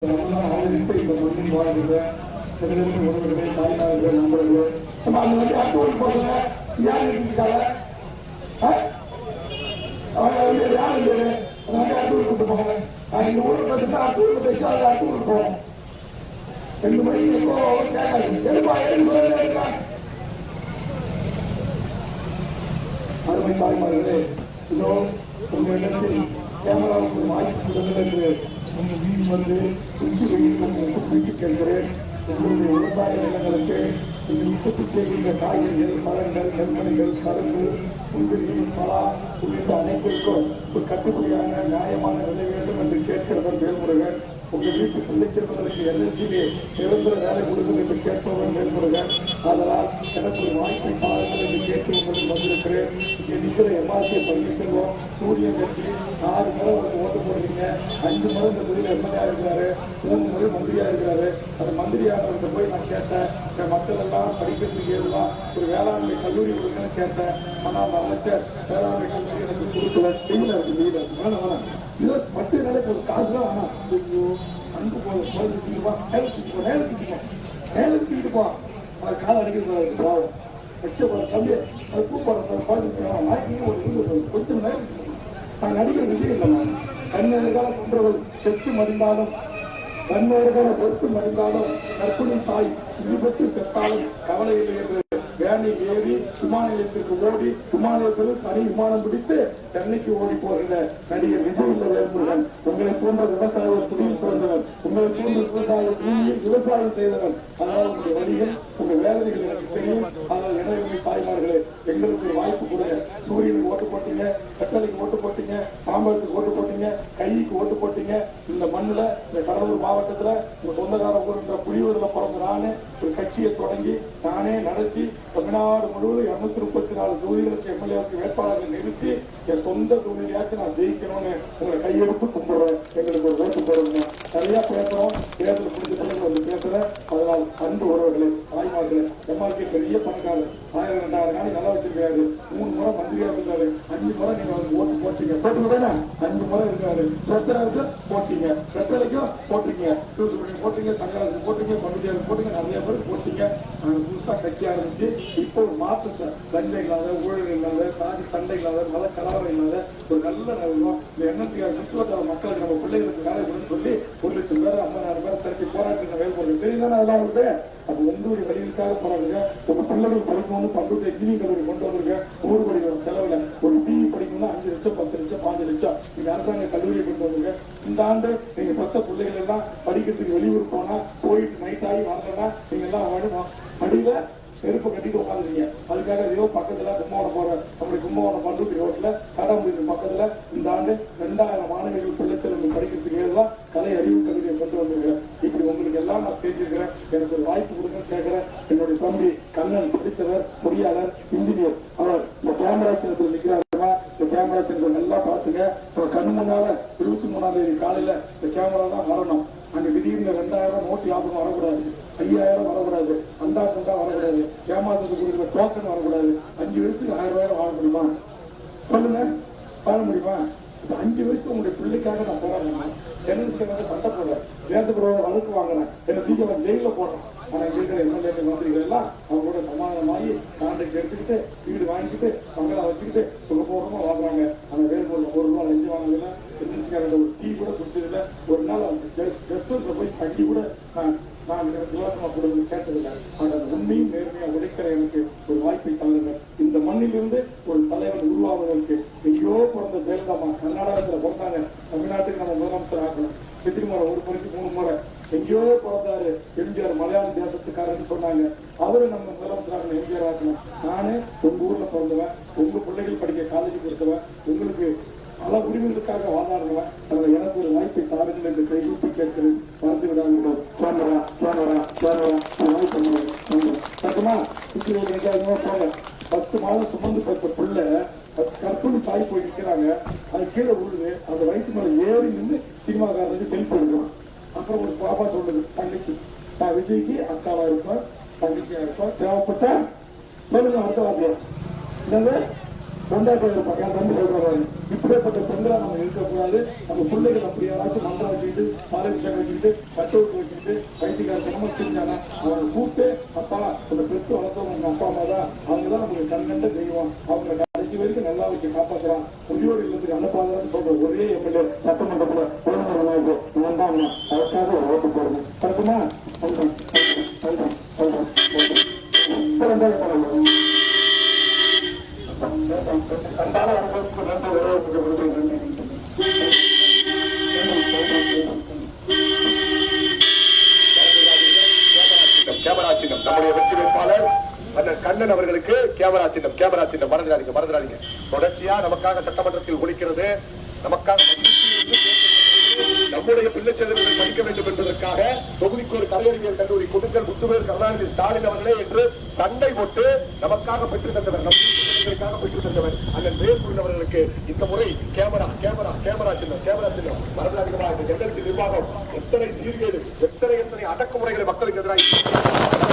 இந்த மண்ணின் வாழ்கிற பெண்களுக்கு உறவுகளே தாய்மார்களே நண்பர்களே நம்ம அந்த வந்து அட்டூர் போடுங்க யார் இருக்காங்க யார் இல்லையே அட்டூர் கூட்டு போங்க இந்த ஊருக்கு பார்த்தா அட்டூர் பேசா அட்டூர் போவோம் 2 மணிக்கு கேட்காது அருமை தாய்மார்களே இதோ உங்க இடத்தில் கேமராவுக்கு வாய்ப்பு கொடுத்து உங்கள் வீடு வந்து குச்சி வெயில் கேட்கிறேன். உங்களுடைய விவசாய நிலங்களுக்கு நீங்கள் உற்பத்தி செய்கின்ற காய்கறிகள் பழங்கள் நெல்மணிகள் கரும்பு முந்திரி பலா உள்ளிட்ட அனைத்திற்கும் ஒரு கட்டுப்படியான நியாயமான விலை வேண்டும் என்று கேட்கிறவர் வேல்முருகன். உங்கள் வீட்டு பிள்ளை செல்வங்களுக்கு எல்எல்சியிலே நிரந்தர வேலை கொடுக்கும் என்று கேட்பவர் வேல்முருகன். அதனால் எனக்கு ஒரு வாய்ப்பை பாருங்கள் என்று கேட்டு உங்களுக்கு வந்திருக்கிறேன். இங்கே நிற்கிற எம்ஆர்சி பன்னீர்செல்வம் சூரியன் கட்சி 6 முறை உங்களுக்கு ஓட்டு போடுறீங்க. 5 முறை இந்த தொழில் எம்எல்ஏ இருக்கிறாரு, 3 முறை மந்திரியா இருக்கிறாரு. அந்த மந்திரியானவர்கிட்ட போய் நான் கேட்டேன், மக்கள் எல்லாம் படிக்கிறதுக்கு ஏதுலாம் ஒரு வேளாண்மை கல்லூரி கொடுங்கன்னு கேட்டேன். ஆனால் அந்த அமைச்சர் வேளாண்மை கல்லூரி எனக்கு கொடுக்கல. லீவில் இருக்கு வேணாம் வேணாம் இது 10 நாளைக்கு ஒரு காசு தான் வேணாம். அன்பு நேரத்துக்கிட்டு போ அது காலம் அடிக்கிறது பாவம் தம்பி அது கூப்பிடுறேன் கொஞ்சம் நேரம் நான் நடிக்கிற விஷயம் இல்லைம்மா. கண்ணெடுக்கால கொன்றவள் செத்து மடிந்தாலும் கண்ணெடுக்கால செத்து மடிந்தாலும் கற்குணி தாய் இருபத்து செத்தாலும் கவலையில் என்று வேனை ஏறி விமான நிலையத்திற்கு ஓடி விமான நிலையத்தில் தனி விமானம் பிடித்து சென்னைக்கு ஓடி போகிற நடிகர் விஜய் வேல்முருகன். உங்களை போன்ற விவசாய துணியில் பிறந்தவர், உங்களை போன்ற விவசாய பூமியில் விவசாயம் செய்தவர். அதனால் உங்களுடைய வழிகள் உங்கள் வேதனைகள் எனக்கு தெரியும். ஆனால் இணைய தாய்மார்களே எங்களுக்கு ஒரு வாய்ப்பு கொடுங்க. சூரியனுக்கு ஓட்டு போட்டீங்க, கட்டளைக்கு ஓட்டு போட்டீங்க, மாம்பழத்துக்கு ஓட்டு போட்டீங்க, கைக்கு ஓட்டு போட்டீங்க. இந்த மண்ணில் இந்த கடலூர் மாவட்டத்தில் உங்க சொந்தக்கார ஊர் புலியூரில் பிறந்த நானே ஒரு கட்சியை தொடங்கி நானே நடத்தி தமிழ்நாடு முழுவதும் 234 தொகுதிகளுக்கு எம்எல்ஏவுக்கு வேட்பாளர்கள் நிறுத்தி என் சொந்த தொகுதியாச்சும் நான் ஜெயிக்கணும்னு உங்களை கையெடுத்து கும்பிடுறேன். எங்களுக்கு ஒரு ஓட்டு போடுங்க. சரியா பேசுறோம், தேர்தல் முடிஞ்ச பிறகு வந்து பேசுறேன். அதனால் அன்பு உறவுகளே தாய்மார்களே எம்ஆர்கே பெரிய பணக்காரர் 1000-2000 நாளை நல்லா வச்சிருக்காரு. 3 முறை மந்திரியா இருந்தாரு. 5 முறை நீங்க வந்து ஓட்டு போட்டீங்க. போட்டுக்கா 5 முறை இருக்காரு. சொத்தராவுக்கு போட்டீங்க, வெத்தலைக்கும் போட்டீங்க, தூத்துக்குடி போட்டீங்க, தங்கராஜுக்கு போட்டீங்க, பகுதியாருக்கு போட்டீங்க, நிறைய பேருக்கு போட்டீங்க. புதுசா கட்சி ஆரம்பிச்சு இப்போ ஒரு மாற்ற சண்டை இல்லாத, ஊழல் இல்லாத, சாதி சண்டை இல்லாத, மத கலவரம் இல்லாத ஒரு நல்ல நிறுவனம் இந்த என்எஸ்சிஆர் சுற்றுவட்டார மக்களுக்கு நம்ம பிள்ளைகளுக்கு வேலை கொடுன்னு சொல்லி 1 லட்சம் பேர் 50,000 பேர் திரட்டி போராட்டம் வேலைப்படுறது தெரியுதானே. அதெல்லாம் வந்து அது உங்களுடைய வழிகளுக்காக போராடுங்க. உங்க பிள்ளைகள் படிக்கணும்னு கம்ப்யூட்டர் இன்ஜினியரிங் கல்லூரி கொண்டு வந்திருக்க. 100 கோடி செலவுல ஒரு பிஇ படிக்கணும்னா 5 லட்சம் 10 லட்சம் 5 லட்சம் நீங்க அரசாங்க கல்லூரியை கொண்டு வந்திருக்க. இந்த ஆண்டு நீங்க பத்த பிள்ளைகள் எல்லாம் படிக்கிறதுக்கு வெளியூர் போனா போயிட்டு நைட் ஆகி வாங்கினா நீங்க எல்லாம் வேணும் அடியில செருப்பு கட்டிட்டு உட்காந்துருக்கீங்க. அதுக்காக ஏதோ பக்கத்துல கும்பகோணம் போற நம்முடைய கும்பகோணம் பண்ருட்டி ரோட்ல கடம்புரி பக்கத்துல இந்த ஆண்டு 2000 மாணவிகள் பிள்ளைச்சல் படிக்கிறதுக்கு ஏதுதான் கலை அறிவு கல்வியை கொண்டு வந்திருக்கிறேன். இப்படி உங்களுக்கு எல்லாம் நான் செஞ்சிருக்கிறேன். எனக்கு ஒரு வாய்ப்பு கொடுங்க கேட்கிறேன். என்னுடைய தம்பி கண்ணன் படித்தவர், பொறியாளர், இன்ஜினியர். அவர் இந்த கேமரா சின்னத்தில் நிற்கிறாருமா. இந்த கேமரா சின்னத்தை நல்லா பார்த்துங்க. கண்ணு முன்னால 23ஆம் தேதி காலையில இந்த கேமரா தான் வரணும். அங்க திடீர்னு 2000 நோட்டு ஞாபகம் வரக்கூடாது, 5000 வரக்கூடாது, அண்டா குண்டா வரக்கூடாது, ஏமாத்துக்கு கொடுக்குற டோக்கன் வரக்கூடாது. 5 வருஷத்துக்கு 1000 வாழ முடியுமா சொல்லுங்க? வாழ முடியுமா? 5 வருஷத்துக்கு உங்களுடைய பிள்ளைக்காக நான் போராடுறேன். ஜெர்னலிஸ்டுக்காக சண்டை போடுறேன், தேசப்பிரவாக வழக்கு வாங்கினேன், என்னை தூக்கி அவன் ஜெயில போடுறேன். ஆனா இருக்கிற எம்எல்ஏ மந்திரிகள் எல்லாம் அவங்களோட சமாதானமாகி கான்ட்ராக்ட் எடுத்துக்கிட்டு வீடு வாங்கிக்கிட்டு பங்களா வச்சுக்கிட்டு சுகபூர்வமா வாங்குறாங்க. ஆனா வேறுபொருள் 1 ரூபா லஞ்சம் வாங்கல, ஒரு டீ கூட குடிச்சதில்லை. ஒரு நாள் கெஸ்ட் ஹவுஸ்ல போய் தங்கி கூட நான் இலவசமா கொடுத்து கேட்டதில்லை. ஆனால் உண்மையும் நேர்மையா உழைக்கிற எனக்கு ஒரு வாய்ப்பை தந்துங்க. இந்த மண்ணிலிருந்து ஒரு தலைவன் உருவாவதற்கு எங்கேயோ பிறந்த ஜெயலலிதா கர்நாடகத்தில் பிறந்தாங்க. தமிழ்நாட்டுக்கு நம்ம முதலமைச்சர் ஆக்கணும். எத்தனை முறை? 1 முறைக்கு 3 முறை. எங்கேயோ பிறந்தாரு எம்ஜிஆர், மலையாள தேசத்துக்காரன்னு சொன்னாங்க. அவரு நம்ம முதலமைச்சராக எம்ஜிஆர் ஆக்கணும். நானே உங்க ஊர்ல பிறந்தவன், உங்க பிள்ளைகள் படிக்க காலேஜ் கொடுத்தவன், உங்களுக்கு பல உரிமைகளுக்காக வாதாடுறவன். அதில் எனக்கு ஒரு வாய்ப்பை தாருங்கள் என்று கைகூப்பி கேட்கிறேன். மறந்து விடாமல் கேமரா கேமரா கேமரா சட்டமா போங்க. 10 மாதம் சுமந்து பெற்ற பிள்ளை கற்பனை தாய் போய் நிற்கிறாங்க. அது கீழே விழுது. அந்த வயிற்று மேல ஏறி நின்று சினிமாக்காரனுக்கு செல்ஃபி எடுக்கணும். அப்புறம் ஒரு பாப்பா சொல்லுது, தங்கச்சி நான் விஜய்க்கு அக்காவா இருப்பேன், தங்கச்சியா இருப்பேன், தேவைப்பட்ட சொல்லுங்க அடுத்த வார்த்தையா என்னது கொண்டாட்டம் இருப்பாங்க. என் தம்பி சொல்றாரு, இப்படிப்பட்ட பெண்களா நம்ம இருக்கக்கூடாது. நம்ம பிள்ளைகள் அப்படி யாராச்சும் மண்டலம் வச்சுக்கிட்டு பாரபட்சம் வச்சுக்கிட்டு கட்டோட்டு வச்சுக்கிட்டு வைத்தியக்கார சிரமம் செஞ்சாங்க அவங்க கூப்பிட்டு அப்பா இந்த பெற்று வளர்த்தவங்க உங்க அப்பா அம்மா தான், அவங்கதான் நமக்கு கண்கண்ட தெய்வம், அவங்க கடைசி வரைக்கும் நல்லா வச்சு காப்பாற்றுறான், முதியோர் இல்லத்துக்கு அனுப்பாதான்னு சொல்ற ஒரே எம்எல்ஏ சட்டமன்றத்துல நான் தான். அதுக்காக ஒரு ஓட்டு போடுங்க. கரெக்டுமா? கேமரா சின்னம் நம்முடைய வெற்றி வேட்பாளர் அண்ணன் கண்ணன் அவர்களுக்கு கேமரா சின்னம் மறந்துடாதீங்க. தொடர்ச்சியா நமக்காக சட்டமன்றத்தில் ஒலிக்கிறது. நமக்காக நம்முடைய பிள்ளை செல்வங்கள் படிக்க வேண்டும் என்பதற்காக தொகுதிக்கு ஒரு கலையறிவியல் கல்லூரி கொடுங்கள் முத்துவேல் கருணாநிதி ஸ்டாலின் அவர்களே என்று சண்டை போட்டு நமக்காக பெற்றுத் தந்தவர், நம் பெற்றுத் தந்தவர் அண்ணன் வேல்முருகன் அவர்களுக்கு இந்த முறை கேமரா சின்னம் மறந்துடாதீங்களா. இந்த ஜெனரல் நிர்வாகம் எத்தனை சீர்கேடு, எத்தனை அடக்குமுறைகளை மக்களுக்கு எதிராக